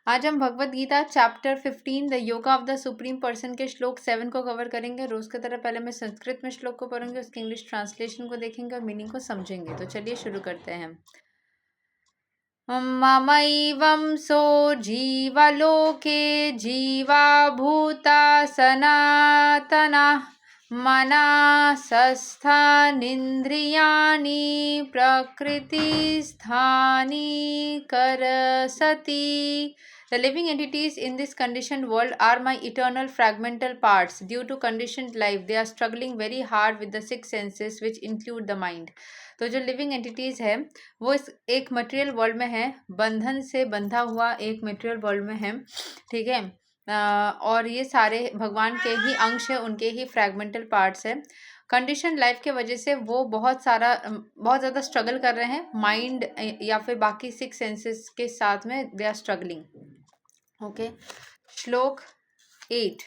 आज हम Bhagavad Gita chapter 15 the yoga of the supreme person के श्लोक 7 को कवर करेंगे। रोज की तरह पहले मैं संस्कृत में श्लोक को पढ़ूंगी, उसके इंग्लिश ट्रांसलेशन को देखेंगे और मीनिंग को समझेंगे। तो चलिए शुरू करते हैं। ममैवंसो जीवलोके जीवा भूता सनातना मनासस्थानीन्द्रियाणि प्रकृतिस्थानि करसति। The living entities in this conditioned world are my eternal fragmental parts. Due to conditioned life, they are struggling very hard with the six senses, which include the mind. तो जो लिविंग एंटिटीज है वो इस एक material world में है, बंधन से बंधा हुआ एक मटेरियल वर्ल्ड में है, ठीक है। और ये सारे भगवान के ही अंश है, उनके ही फ्रैगमेंटल पार्ट्स है। कंडीशन लाइफ के वजह से वो बहुत ज़्यादा स्ट्रगल कर रहे हैं माइंड या फिर बाकी सिक्स सेंसेस के साथ में, दे आर स्ट्रगलिंग। ओके, श्लोक 8।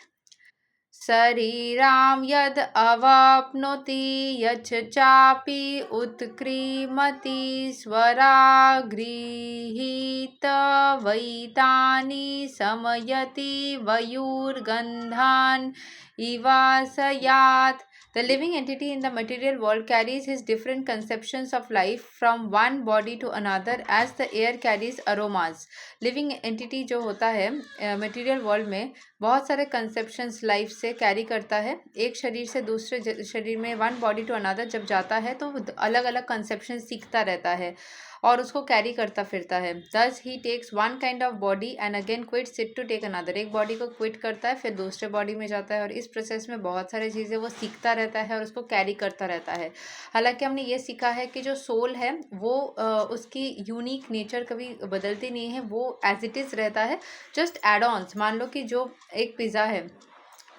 शरीरां यद् अवाप्नोति यच्च चापि उत्क्रीमति स्वरागृहीतवैतानि समयति वयुर्गन्धान् इवासयात्। The living entity in the material world carries his different conceptions of life from one body to another as the air carries aromas. Living entity जो होता है material world में बहुत सारे कंसेप्शंस लाइफ से कैरी करता है। एक शरीर से दूसरे शरीर में वन बॉडी टू अनदर जब जाता है तो अलग अलग कंसेप्शन सीखता रहता है और उसको कैरी करता फिरता है। Thus he takes one kind of body and again quits it to take another. एक बॉडी को क्विट करता है फिर दूसरे बॉडी में जाता है और इस प्रोसेस में बहुत सारी चीज़ें वो सीखता रहता है और उसको कैरी करता रहता है। हालांकि हमने ये सीखा है कि जो सोल है वो उसकी यूनिक नेचर कभी बदलती नहीं है, वो एज इट इज़ रहता है। जस्ट एड ऑन्स, मान लो कि जो एक पिज़्ज़ा है,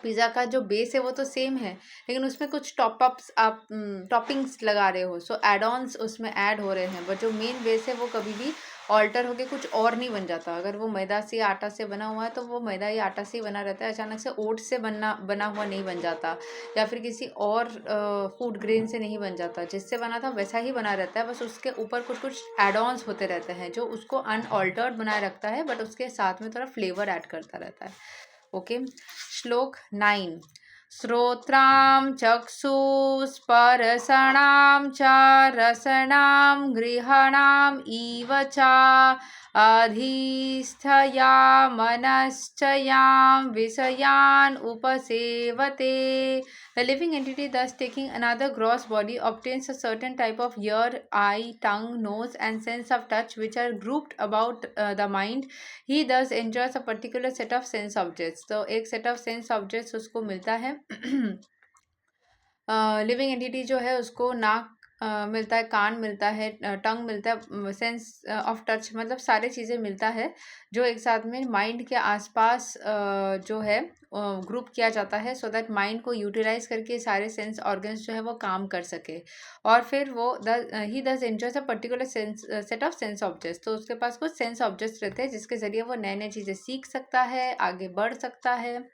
पिज़्ज़ा का जो बेस है वो तो सेम है लेकिन उसमें कुछ टॉपअप्स आप टॉपिंग्स लगा रहे हो, सो एड ऑन्स उसमें ऐड हो रहे हैं, बट जो मेन बेस है वो कभी भी ऑल्टर होके कुछ और नहीं बन जाता। अगर वो मैदा से आटा से बना हुआ है तो वो मैदा या आटा से ही बना रहता है, अचानक से ओट से बना हुआ नहीं बन जाता या फिर किसी और फूड ग्रेन से नहीं बन जाता। जिससे बना था वैसा ही बना रहता है, बस उसके ऊपर कुछ कुछ एड ऑन्स होते रहते हैं जो उसको अनऑल्टर्ड बनाए रखता है, बट उसके साथ में थोड़ा फ्लेवर ऐड करता रहता है। ओके, श्लोक 9। श्रोत्रां चक्षुस्पर्शणां च रसनां गृहाणाम् इव च अधिष्ठया मनश्चयां विषयान् उपसेवते। The living entity, thus taking another gross body, obtains a certain type of ear, eye, tongue, nose, and sense of touch, which are grouped about the mind. He thus enjoys a particular set of sense objects. तो एक set of sense objects उसको मिलता है। Living entity जो है उसको नाक मिलता है, कान मिलता है, टंग मिलता है, सेंस ऑफ टच, मतलब सारे चीज़ें मिलता है जो एक साथ में माइंड के आसपास जो है ग्रुप किया जाता है, सो दैट माइंड को यूटिलाइज करके सारे सेंस ऑर्गन्स जो है वो काम कर सके। और फिर वो ही दस enjoys a particular set of sense objects. तो उसके पास कुछ सेंस ऑब्जेक्ट्स रहते हैं जिसके ज़रिए वो नए नए चीज़ें सीख सकता है, आगे बढ़ सकता है।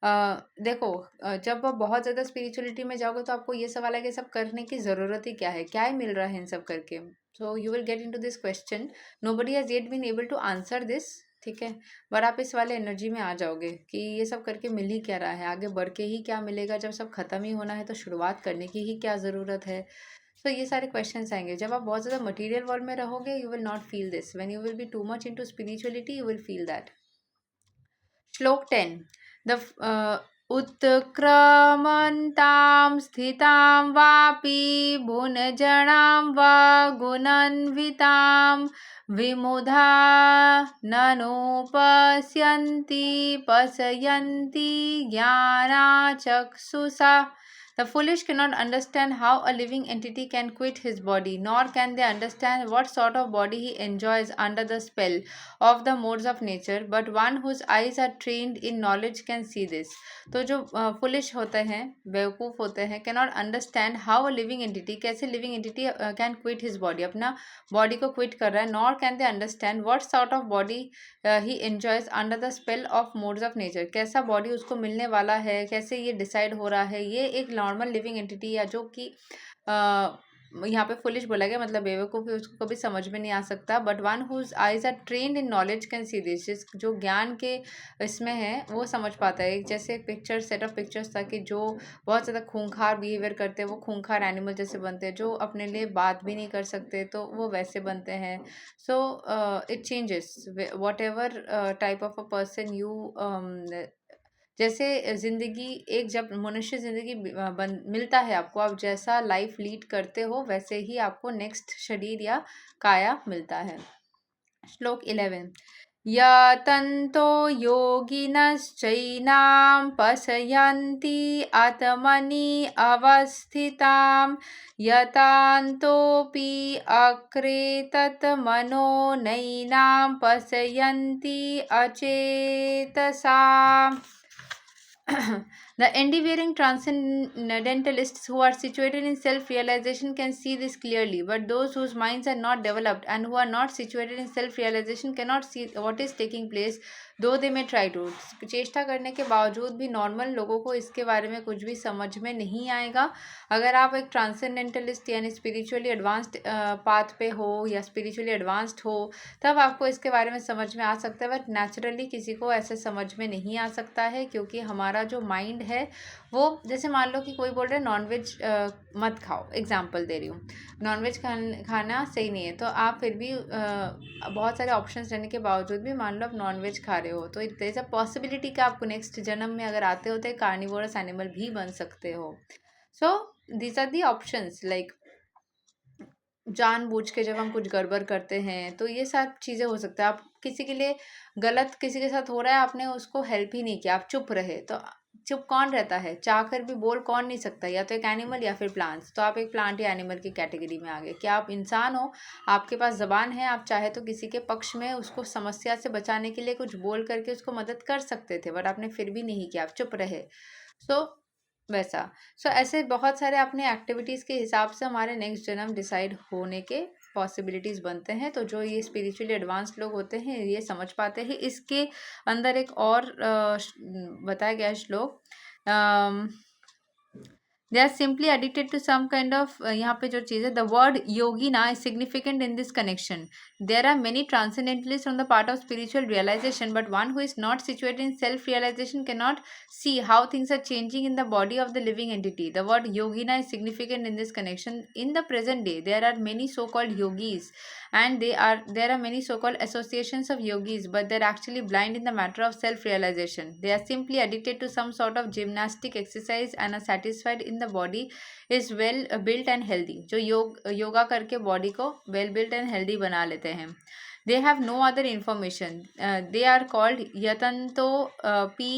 देखो, जब आप बहुत ज़्यादा स्पिरिचुअलिटी में जाओगे तो आपको ये सवाल है कि सब करने की ज़रूरत ही क्या है, क्या ही मिल रहा है इन सब करके। So you will get into this question, nobody has yet been able to answer this, ठीक है। पर आप इस वाले एनर्जी में आ जाओगे कि ये सब करके मिल ही क्या रहा है, आगे बढ़ के ही क्या मिलेगा, जब सब खत्म ही होना है तो शुरुआत करने की ही क्या ज़रूरत है। तो ये सारे क्वेश्चंस आएंगे जब आप बहुत ज़्यादा मटेरियल वर्ल्ड में रहोगे। You will not feel this, when you will be too much into spirituality you will feel that. श्लोक 10। द उत्क्रमन्तां स्थितां वापि भुनजनां वा गुणान्वितां विमुधा ननुपश्यन्ति पश्यन्ति ज्ञानाचक्षुषा। The foolish cannot understand how a living entity can quit his body, nor can they understand what sort of body he enjoys under the spell of the modes of nature, but one whose eyes are trained in knowledge can see this. तो जो foolish होते हैं, बेवकूफ़ होते हैं, cannot understand how a living entity, कैसे living entity can quit his body, अपना body को क्विट कर रहा है। Nor can they understand what sort of body he enjoys under the spell of modes of nature, कैसा body उसको मिलने वाला है, कैसे ये डिसाइड हो रहा है। ये एक नॉर्मल लिविंग एंटिटी या जो कि यहाँ पे फुलिश बोला गया, मतलब बेवकूफ़ है, उसको कभी समझ में नहीं आ सकता। But one whose eyes are trained in knowledge can see this, जो ज्ञान के इसमें है वो समझ पाता है। जैसे एक पिक्चर, सेट ऑफ पिक्चर्स था कि जो बहुत ज़्यादा खूंखार बिहेवियर करते हैं वो खूंखार एनिमल जैसे बनते हैं, जो अपने लिए बात भी नहीं कर सकते तो वो वैसे बनते हैं। So it changes what ever type of a person you, जैसे ज़िंदगी एक जब मनुष्य ज़िंदगी मिलता है आपको, आप जैसा लाइफ लीड करते हो वैसे ही आपको नेक्स्ट शरीर या काया मिलता है। श्लोक 11। यतन्तो योगिनश्चैनां पश्यन्ति आत्मनि अवस्थितां यतान्तोऽपि अक्रेतत् मनो नैनां पश्यन्ति अचेतसाम्। The endeavoring transcendentalists who are situated in self-realization can see this clearly, but those whose minds are not developed and who are not situated in self-realization cannot see what is taking place, though they may try to. चेष्टा करने के बावजूद भी normal लोगों को इसके बारे में कुछ भी समझ में नहीं आएगा। अगर आप एक ट्रांसेंडेंटलिस्ट यानी स्पिरिचुअली एडवांस्ड पाथ पे हो या स्पिरिचुअली एडवांस्ड हो, तब आपको इसके बारे में समझ में आ सकता है, बट नेचुरली किसी को ऐसे समझ में नहीं आ सकता है, क्योंकि हमारा जो माइंड है वो, जैसे मान लो कि कोई बोल रहा है नॉनवेज मत खाओ, एग्जांपल दे रही हूँ, नॉनवेज खाना सही नहीं है, तो आप फिर भी बहुत सारे ऑप्शंस रहने के बावजूद भी मान लो आप नॉनवेज खा रहे हो, तो इट इज़ अ पॉसिबिलिटी कि आपको नेक्स्ट जन्म में अगर आते होते कार्निवोरस एनिमल भी बन सकते हो। So these are the options, like जानबूझ के जब हम कुछ गड़बड़ करते हैं तो ये सब चीज़ें हो सकता है। आप किसी के लिए गलत किसी के साथ हो रहा है, आपने उसको हेल्प ही नहीं किया, आप चुप रहे, तो चुप कौन रहता है, चाह कर भी बोल कौन नहीं सकता, या तो एक एनिमल या फिर प्लांट्स। तो आप एक प्लांट या एनिमल की कैटेगरी में आ गए। क्या आप इंसान हो, आपके पास ज़बान है, आप चाहे तो किसी के पक्ष में उसको समस्या से बचाने के लिए कुछ बोल करके उसको मदद कर सकते थे, बट आपने फिर भी नहीं किया, आप चुप रहे। सो वैसा। सो ऐसे बहुत सारे अपने एक्टिविटीज़ के हिसाब से हमारे नेक्स्ट जन्म डिसाइड होने के पॉसिबिलिटीज़ बनते हैं। तो जो ये स्पिरिचुअली एडवांस लोग होते हैं ये समझ पाते हैं। इसके अंदर एक और बताया गया है श्लोक, they are simply addicted to some kind of, यहाँ पे जो चीज़ है, द वर्ड योगिना is significant in this connection. There are many transcendentalist on the path of spiritual realization, but one who is not situated in self realization can not see how things are changing in the body of the living entity. The word yogina is significant in this connection. In the present day, there are many so-called yogis, and there are many so-called associations of yogis, but they're actually blind in the matter of self-realization. They are simply addicted to some sort of gymnastic exercise and are satisfied in the body is well built and healthy. जो योगा करके body को well built and healthy बना लेते हैं. They have no other information. They are called yatanto p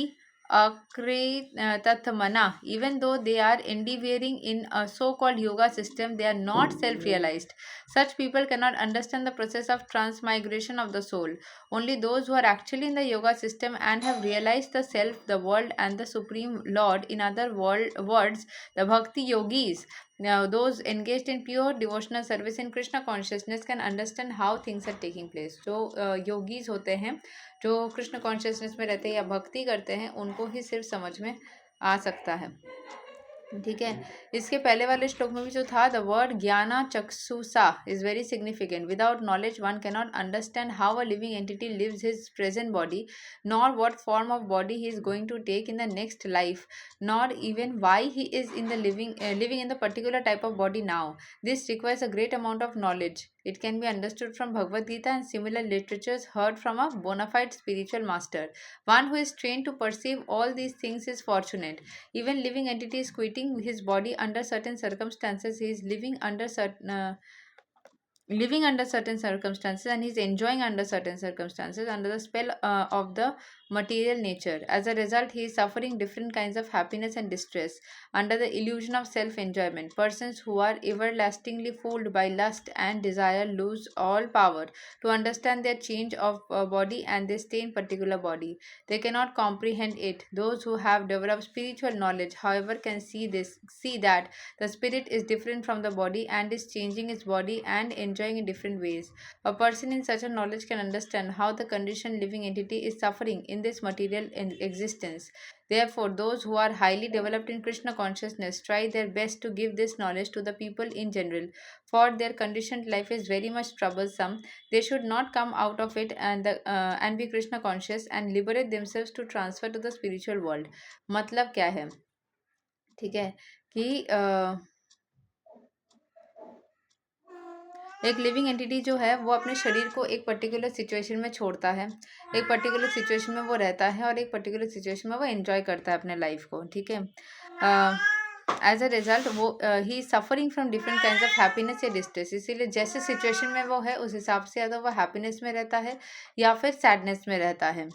Tatmana. Even though they are endeavoring in a so-called yoga system, they are not self-realized. Such people cannot understand the process of transmigration of the soul. Only those who are actually in the yoga system and have realized the self, the world, and the supreme Lord, in other words, the bhakti yogis, now those engaged in pure devotional service in Krishna consciousness, can understand how things are taking place. जो yogis होते हैं, जो Krishna consciousness में रहते हैं या भक्ति करते हैं, उनको ही सिर्फ समझ में आ सकता है। ठीक है। इसके पहले वाले श्लोक में भी जो था, द वर्ड ज्ञाना चक्षुषा is very significant. Without knowledge one can not understand how a living entity lives his present body, nor what form of body he is going to take in the next life, nor even why he is in the living in the particular type of body now. This requires a great amount of knowledge. It can be understood from Bhagavad Gita and similar literatures heard from a bona fide spiritual master. One who is trained to perceive all these things is fortunate. Even living entity is quitting his body under certain circumstances. He is living under certain circumstances, and he's enjoying under certain circumstances under the spell of the material nature. As a result, he is suffering different kinds of happiness and distress under the illusion of self-enjoyment. Persons who are everlastingly fooled by lust and desire lose all power to understand their change of body, and they stay in particular body. They cannot comprehend it. Those who have developed spiritual knowledge, however, can see that the spirit is different from the body and is changing its body and enjoying in different ways. A person in such a knowledge can understand how the conditioned living entity is suffering in this material existence. Therefore, those who are highly developed in Krishna consciousness try their best to give this knowledge to the people in general. For their conditioned life is very much troublesome. They should not come out of it and be Krishna conscious and liberate themselves to transfer to the spiritual world. मतलब क्या है? ठीक है कि एक living entity जो है वो अपने शरीर को एक पर्टिकुलर सिचुएशन में छोड़ता है, एक पर्टिकुलर सिचुएशन में वो रहता है और एक पर्टिकुलर सिचुएशन में वो एंजॉय करता है अपने लाइफ को, ठीक है। एज अ रिजल्ट वो he suffering from different kind of happiness या डिस्ट्रेस। इसीलिए जैसे सिचुएशन में वो है उस हिसाब से या तो वो हैप्पीनेस में रहता है या फिर सैडनेस में रहता है,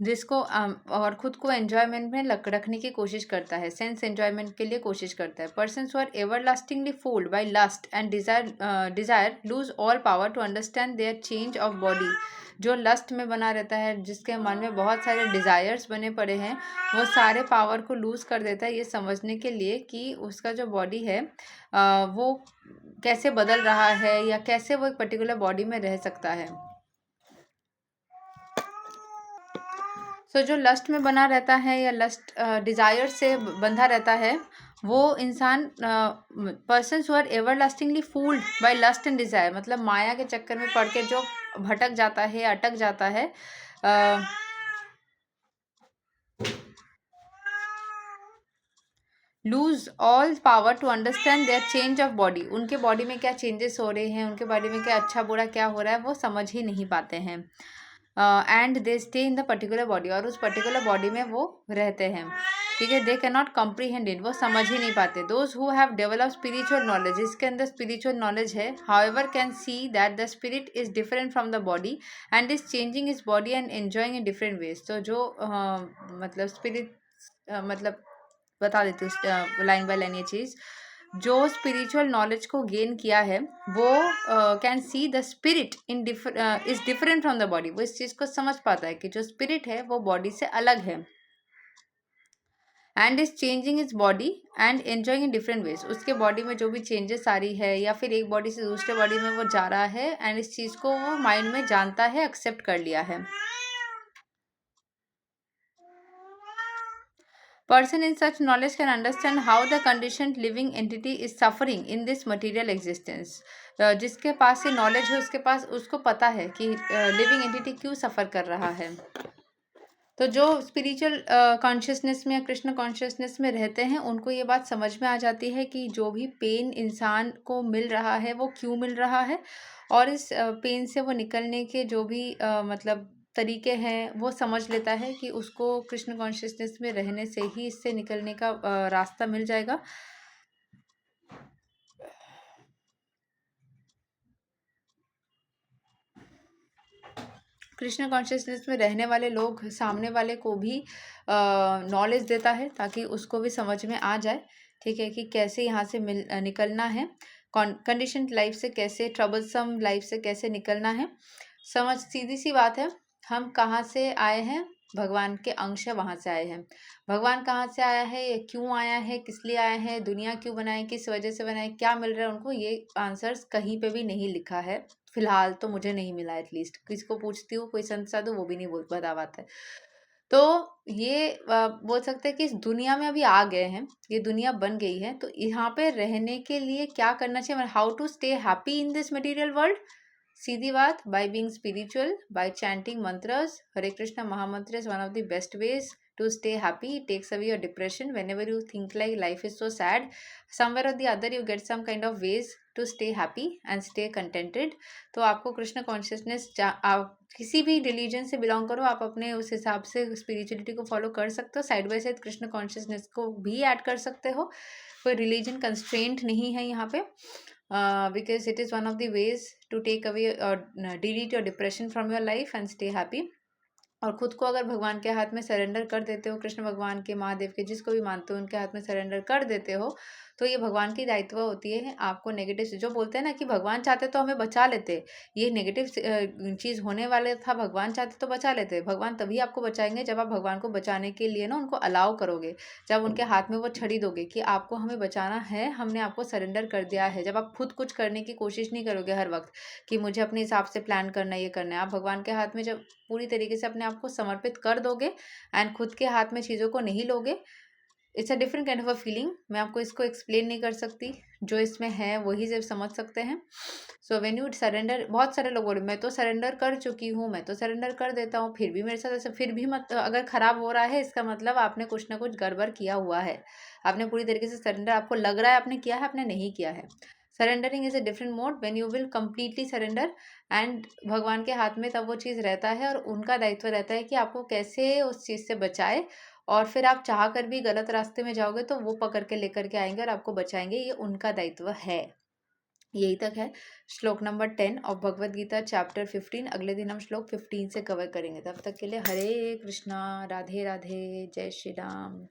जिसको और खुद को एंजॉयमेंट में रखने की कोशिश करता है, सेंस एंजॉयमेंट के लिए कोशिश करता है। Persons who are everlastingly fooled by lust and desire lose all power to understand their change of body. जो लस्ट में बना रहता है, जिसके मन में बहुत सारे डिज़ायर्स बने पड़े हैं, वो सारे पावर को लूज़ कर देता है ये समझने के लिए कि उसका जो बॉडी है वो कैसे बदल रहा है या कैसे वो एक पर्टिकुलर बॉडी में रह सकता है। जो लस्ट में बना रहता है या लस्ट डिज़ायर से बंधा रहता है, वो इंसान persons who are everlastingly fooled by lust and desire, मतलब माया के चक्कर में पड़ के जो भटक जाता है, अटक जाता है, lose all power to understand their change of body. उनके बॉडी में क्या चेंजेस हो रहे हैं, उनके बॉडी में क्या अच्छा बुरा क्या हो रहा है, वो समझ ही नहीं पाते हैं। And they stay in the particular body, और उस पर्टिकुलर बॉडी में वो रहते हैं, ठीक है। They can not comprehend it, वो समझ ही नहीं पाते। Those who have develop spiritual knowledge, जिसके अंदर स्पिरिचुअल नॉलेज है, however can see that the spirit is different from the body and is changing is body and enjoying in different ways. तो जो मतलब स्पिरिट मतलब बता देती हूँ लाइन बाय लाइन ये चीज़, जो स्पिरिचुअल नॉलेज को गेन किया है वो can see the spirit in is different from the body. वो इस चीज़ को समझ पाता है कि जो स्पिरिट है वो बॉडी से अलग है, and is changing is body and enjoying in different ways. उसके बॉडी में जो भी चेंजेस आ रही है या फिर एक बॉडी से दूसरे बॉडी में वो जा रहा है, एंड इस चीज़ को वो माइंड में जानता है, एक्सेप्ट कर लिया है। Person in such knowledge can understand how the conditioned living entity is suffering in this material existence. जिसके पास ये नॉलेज है उसके पास उसको पता है कि लिविंग एंटिटी क्यों सफ़र कर रहा है। तो जो स्पिरिचुअल कॉन्शियसनेस में या कृष्ण कॉन्शियसनेस में रहते हैं उनको ये बात समझ में आ जाती है कि जो भी पेन इंसान को मिल रहा है वो क्यों मिल रहा है, और इस पेन से वो निकलने के जो भी मतलब तरीके हैं वो समझ लेता है कि उसको कृष्ण कॉन्शियसनेस में रहने से ही इससे निकलने का रास्ता मिल जाएगा। कृष्ण कॉन्शियसनेस में रहने वाले लोग सामने वाले को भी नॉलेज देता है ताकि उसको भी समझ में आ जाए, ठीक है, कि कैसे यहाँ से निकलना है, कंडीशन लाइफ से कैसे, ट्रबलसम लाइफ से कैसे निकलना है। समझ सीधी सी बात है, हम कहाँ से आए हैं, भगवान के अंश है, वहाँ से आए हैं। भगवान कहाँ से आया है, ये क्यों आया है, किस लिए आया है, दुनिया क्यों बनाए, किस वजह से बनाए, क्या मिल रहा है उनको, ये आंसर्स कहीं पे भी नहीं लिखा है। फिलहाल तो मुझे नहीं मिला, एटलीस्ट किसको पूछती हूँ, कोई संत साधु, वो भी नहीं बता पाता है। तो ये बोल सकते हैं कि इस दुनिया में अभी आ गए हैं, ये दुनिया बन गई है, तो यहाँ पे रहने के लिए क्या करना चाहिए, how to stay happy in this material world. सीधी बात, by being spiritual, by chanting mantras, Hare Krishna mahamantra is one of the best ways to stay happy. It takes away your depression whenever you think like life is so sad. Somewhere or the other you get some kind of ways to stay happy and stay contented. तो आपको Krishna consciousness, आप किसी भी religion से belong करो, आप अपने उस हिसाब से स्पिरिचुअलिटी को फॉलो कर सकते हो, side by side Krishna consciousness को भी ऐड कर सकते हो। कोई रिलीजन कंस्ट्रेंट नहीं है यहाँ पे, because it is one of the ways to take away or delete your depression from your life and stay happy. और खुद को अगर भगवान के हाथ में सरेंडर कर देते हो, कृष्ण भगवान के, महादेव के, जिसको भी मानते हो उनके हाथ में सरेंडर कर देते हो, तो ये भगवान की दायित्व होती है आपको नेगेटिव से, जो बोलते हैं ना कि भगवान चाहते तो हमें बचा लेते, ये नेगेटिव चीज़ होने वाले था, भगवान चाहते तो बचा लेते। भगवान तभी आपको बचाएंगे जब आप भगवान को बचाने के लिए ना उनको अलाउ करोगे, जब उनके हाथ में वो छड़ी दोगे कि आपको हमें बचाना है, हमने आपको सरेंडर कर दिया है। जब आप खुद कुछ करने की कोशिश नहीं करोगे हर वक्त कि मुझे अपने हिसाब से प्लान करना है, ये करना है, आप भगवान के हाथ में जब पूरी तरीके से अपने आप को समर्पित कर दोगे एंड खुद के हाथ में चीज़ों को नहीं लोगे, it's a different kind of a feeling. मैं आपको इसको एक्सप्लेन नहीं कर सकती, जो इसमें है वही सिर्फ समझ सकते हैं। सो व्हेन यू सरेंडर, बहुत सारे लोग बोले मैं तो सरेंडर कर चुकी हूँ, मैं तो सरेंडर कर देता हूँ, फिर भी मेरे साथ ऐसा, फिर भी मत, अगर खराब हो रहा है इसका मतलब आपने कुछ ना कुछ गड़बड़ किया हुआ है। आपने पूरी तरीके से सरेंडर, आपको लग रहा है आपने किया है, आपने नहीं किया है। Surrendering is a different mode when you will completely surrender and भगवान के हाथ में तब वो चीज़ रहता है और उनका दायित्व रहता है कि आपको कैसे उस चीज़ से बचाए। और फिर आप चाह कर भी गलत रास्ते में जाओगे तो वो पकड़ के लेकर के आएंगे और आपको बचाएंगे, ये उनका दायित्व है। यही तक है श्लोक नंबर 10 और भगवत गीता चैप्टर 15। अगले दिन हम श्लोक 15 से कवर करेंगे। तब तक के लिए हरे कृष्णा, राधे राधे, जय श्री राम।